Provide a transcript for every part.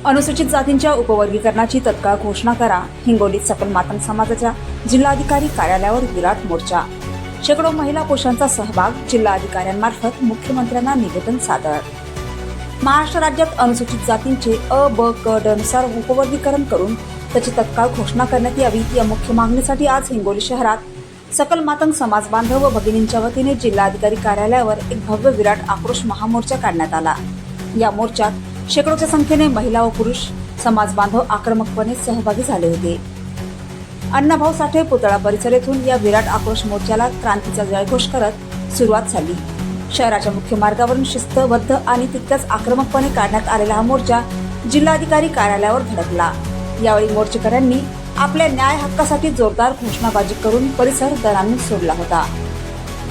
अनुसूचित जातींच्या उपवर्गीकरणाची तत्काळ घोषणा करा. हिंगोलीत सकल मातंग समाजाच्या जिल्हाधिकारी कार्यालयावर विराट मोर्चा. शेकडो महिला पुरुषांचा सहभाग. जिल्हाधिकाऱ्यांमार्फत मुख्यमंत्र्यांना निवेदन सादर. महाराष्ट्र राज्यात अनुसूचित जातींचे अ, ब, क, ड नुसार उपवर्गीकरण करून त्याची तत्काळ घोषणा करण्यात यावी या मुख्य मागणीसाठी आज हिंगोली शहरात सकल मातंग समाज बांधव व भगिनींच्या वतीने जिल्हाधिकारी कार्यालयावर एक भव्य विराट आक्रोश महामोर्चा काढण्यात आला. या मोर्चात शेकडोच्या संख्येने महिला व पुरुष समाज बांधव आक्रमकपणे सहभागी झाले होते. अण्णाभाऊ साठे पुतळा परिसर येथून या विराट आक्रोश मोर्चाला क्रांतीचा जयघोष करत सुरुवात झाली. शहराच्या मुख्य मार्गावरून शिस्तबद्ध आणि तितक्याच आक्रमकपणे काढण्यात आलेला हा मोर्चा जिल्हाधिकारी कार्यालयावर धडकला. यावेळी मोर्चेकऱ्यांनी आपल्या न्याय हक्कासाठी जोरदार घोषणाबाजी करून परिसर दणाणून सोडला होता.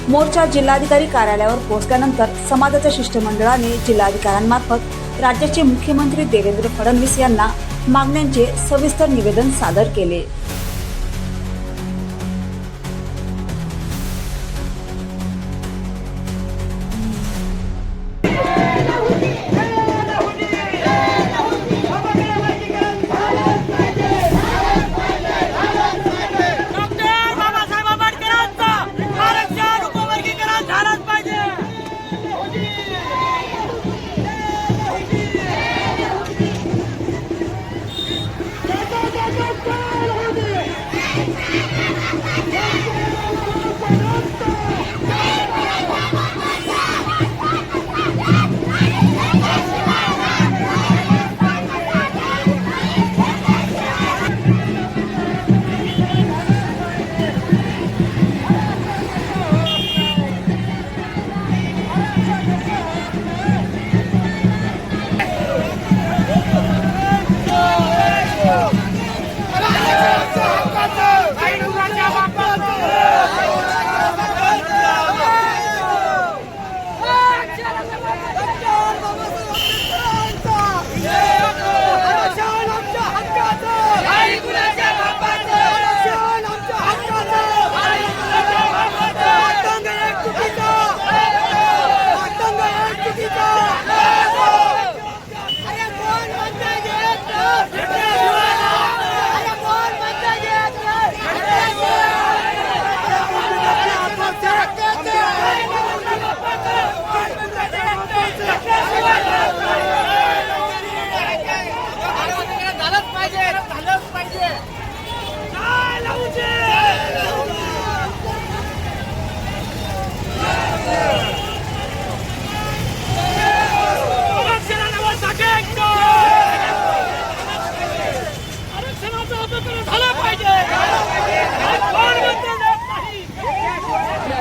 मोर्चा जिल्हाधिकारी कार्यालयावर पोहोचल्यानंतर समाजाच्या शिष्टमंडळाने जिल्हाधिकाऱ्यांमार्फत राज्याचे मुख्यमंत्री देवेंद्र फडणवीस यांना मागण्यांचे सविस्तर निवेदन सादर केले.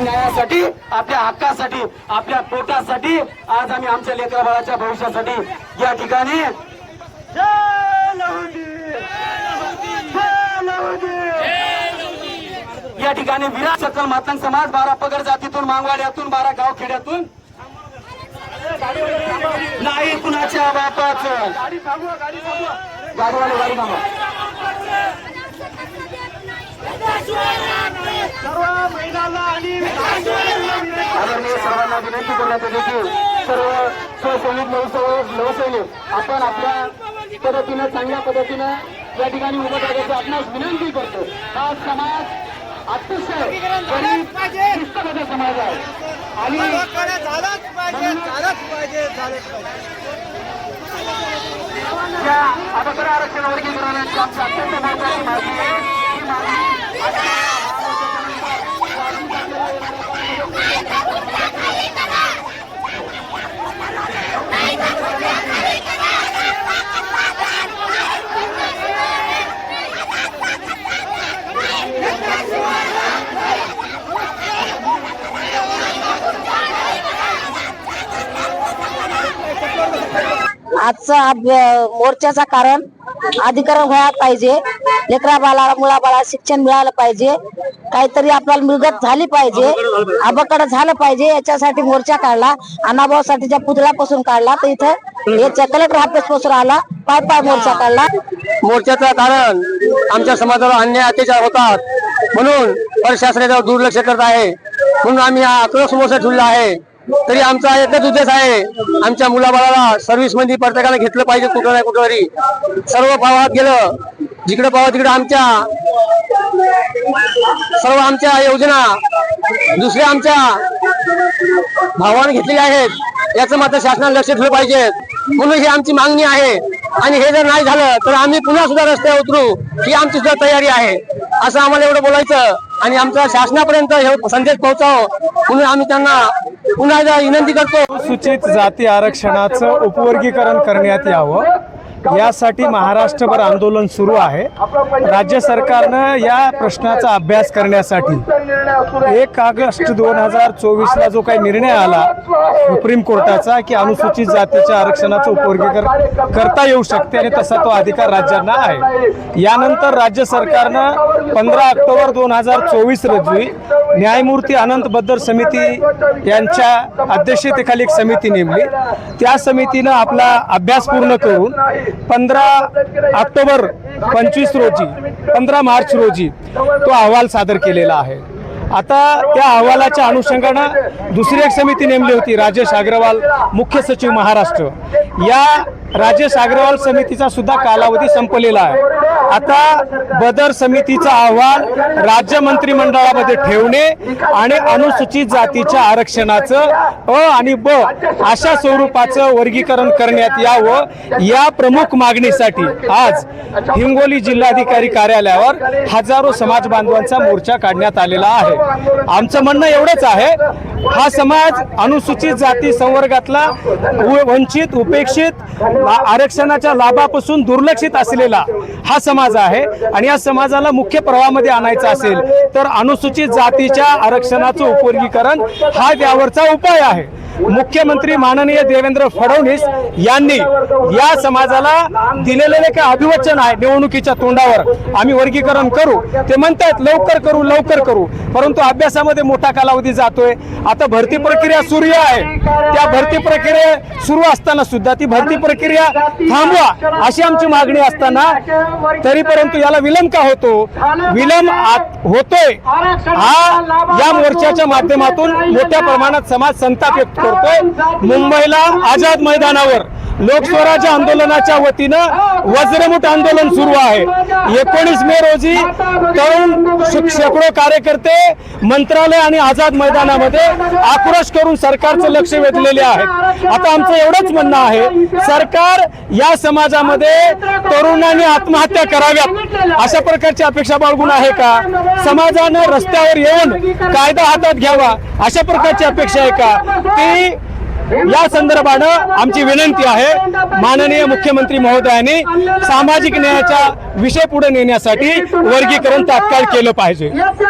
न्यायासाठी, आपल्या हक्कासाठी, आपल्या पोटासाठी आज आम्ही आमच्या लेकराबाळाच्या भविष्यासाठी या ठिकाणी या ठिकाणी विराट सकल मातंग समाज 12 पगड जातीतून, मांगवाड्यातून, 12 गाव खेड्यातून नाही कुणाच्या बापाचं गाडीवाले गाडी थांबवा. सर्व महिलांना आणि आदरणीय सर्वांना विनंती करण्यात येते की सर्व स्वसैनिक नवसैनिक आपण आपल्या पद्धतीनं, चांगल्या पद्धतीनं या ठिकाणी उभं राहण्याची आपणास विनंती करतो. हा समाज अतिशय गरीब शिस्तबद्ध समाज आहे आणि या अगोदर आरक्षण वर्गीकरणाची आमची अत्यंत महत्वाची मागणी आहे. आजचा मोर्चाचा कारण अधिकरण व्हायला पाहिजे. लेकरा बाळाला, मुला बाळाला शिक्षण मिळालं पाहिजे. काहीतरी आपल्याला मिळगत झाली पाहिजे. अबकड झालं पाहिजे. याच्यासाठी मोर्चा काढला. अण्णाभाऊ साठेच्या पुतळ्यापासून काढला तर इथं हे कलेक्टर ऑफिस पासून आला. पाय मोर्चा काढला. मोर्चाचं कारण आमच्या समाजाला अन्याय अत्याचार होतात म्हणून प्रशासनावर दुर्लक्ष करत आहे. म्हणून आम्ही हा आक्रोश मोर्चा ठेवला आहे. तरी आमचा एकच उद्देश आहे, आमच्या मुलाबाळाला सर्व्हिस मध्ये प्रत्येकाला घेतलं पाहिजे कुठं नाही कुठं तरी. सर्व भावात गेलं, जिकडे पाहावं तिकडे आमच्या योजना दुसऱ्या आमच्या भावाने घेतलेल्या आहेत, याचं मात्र शासनाने लक्ष ठेवलं पाहिजे. म्हणून ही आमची मागणी आहे. आणि हे जर नाही झालं तर आम्ही पुन्हा सुद्धा रस्त्यावर उतरू, ही आमची सुद्धा तयारी आहे, असं आम्हाला एवढं बोलायचं. आणि आमच्या शासनापर्यंत हे संदेश पोहोचावं म्हणून आम्ही त्यांना पुन्हा एकदा विनंती करतो. अनुसूचित जाती आरक्षणाचं उपवर्गीकरण करण्यात यावं यासाठी महाराष्ट्रभर आंदोलन सुरू आहे. राज्य सरकारनं या प्रश्नाचा अभ्यास करण्यासाठी 1 ऑगस्ट 2024ला जो काही निर्णय आला सुप्रीम कोर्टाचा की अनुसूचित जातीच्या आरक्षणाचं उपवर्गीकरण करता येऊ शकते आणि तसा तो अधिकार राज्यांना आहे. यानंतर राज्य सरकारनं 15 ऑक्टोबर 2024 रोजी न्यायमूर्ती अनंत बद्दर समिती यांच्या अध्यक्षतेखाली एक समिती नेमली. त्या समितीनं आपला अभ्यास पूर्ण करून 15 ऑक्टोबर 25 रोजी 15 मार्च रोजी तो अहवाल सादर केलेला आहे. आता त्या अहवालाच्या अनुषंगानं दुसरी एक समिती नेमली होती, राजेश अग्रवाल मुख्य सचिव महाराष्ट्र. या राजेश अग्रवाल समितीचा सुद्धा कालावधी संपलेला आहे. आता बदर समितीचा अहवाल राज्य मंत्रिमंडळामध्ये ठेवणे आणि अनुसूचित जातीच्या आरक्षणाचं अ आणि ब अशा स्वरूपाचं वर्गीकरण करण्यात यावं, या प्रमुख मागणीसाठी आज हिंगोली जिल्हाधिकारी कार्यालयावर हजारो समाज बांधवांचा मोर्चा काढण्यात आलेला आहे. आमचं म्हणणं एवढंच आहे, हा समाज अनुसूचित जाती संवर्गातला वंचित उपेक्षित आरक्षणाच्या लाभापासून दुर्लक्षित असलेला हा समाज आहे आणि या समाजाला मुख्य प्रवाहामध्ये आणायचं असेल तर अनुसूचित जातीच्या आरक्षणाचं उपवर्गीकरण हा त्यावरचा उपाय आहे. मुख्यमंत्री माननीय देवेंद्र फडणवीस यांनी या समाजाला दिलेले काय अभिवचन आहे, निवडणुकीच्या तोंडावर आम्ही वर्गीकरण करू, ते म्हणतात लवकर करू, परंतु अभ्यासामध्ये मोठा कालावधी जातोय. आता भरती प्रक्रिया सुरू आहे, त्या भरती प्रक्रिया सुरू असताना सुद्धा ती भरती प्रक्रिया थांबवा अशी आमची मागणी असताना तरी परंतु याला विलंब का होतो? विलंब होतोय हा या मोर्चाच्या माध्यमातून मोठ्या प्रमाणात समाज संताप व्यक्त करतोय. मुंबईला आझाद मैदानावर लोकस्वराज्य आंदोलनाच्या वतीनं वज्रमुठ आंदोलन सुरू आहे. 19 मे रोजी तरुण शेकडो कार्यकर्ते मंत्रालय आणि आझाद मैदानामध्ये आक्रोश करून सरकारचं लक्ष वेधलेले आहेत. आता आमचं एवढंच म्हणणं आहे, सरकार या समाजामध्ये तरुणांनी आत्महत्या कराव्यात अशा प्रकारची अपेक्षा बाळगून आहे का? समाजानं रस्त्यावर येऊन कायदा हातात घ्यावा अशा प्रकारची अपेक्षा आहे का? ती या संदर्भानं आमची विनंती आहे, माननीय मुख्यमंत्री महोदयांनी सामाजिक न्यायाचा विषय पुढे नेण्यासाठी वर्गीकरण तात्काळ केलं पाहिजे.